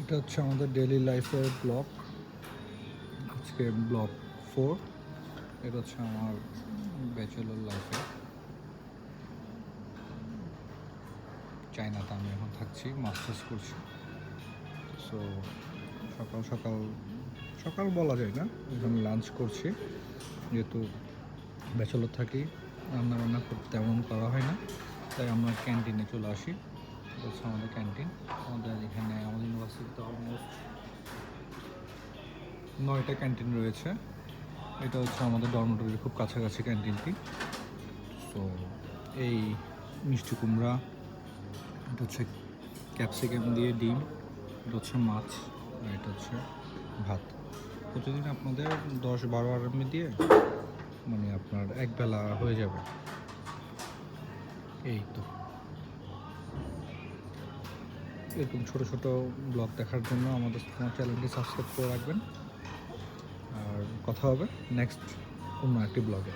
এটা হচ্ছে আমাদের ডেইলি লাইফের ব্লগ। আজকে ব্লগ 4। এটা হচ্ছে আমার ব্যাচেলর লাইফে। চায়নাতে আমি এখন থাকছি, মাস্টার্স করছি। সো সকাল সকাল সকাল বলা যায় না, এখন লাঞ্চ করছি। যেহেতু ব্যাচেলর থাকি, রান্না বান্না তেমন করা হয় না, তাই আমরা ক্যান্টিনে চলে আসি। এটা হচ্ছে আমাদের ক্যান্টিন। আমাদের এখানে আমাদের ইউনিভার্সিটিতে অলমোস্ট 9টা ক্যান্টিন রয়েছে। এটা হচ্ছে আমাদের ডরমেটরির খুব কাছাকাছি ক্যান্টিনটি। সো এই মিষ্টি কুমড়া, এটা হচ্ছে ক্যাপসিকাম দিয়ে ডিম, এটা হচ্ছে মাছ, আর এটা হচ্ছে ভাত। প্রতিদিন আপনাদের 10-12 আরএমবি দিয়ে মানে আপনার একবেলা হয়ে যাবে। এই তো এরকম ছোট ছোট ব্লগ দেখার জন্য আমার চ্যানেলটি সাবস্ক্রাইব করে রাখবেন। আর কথা হবে নেক্সট অন্য একটি ব্লগে।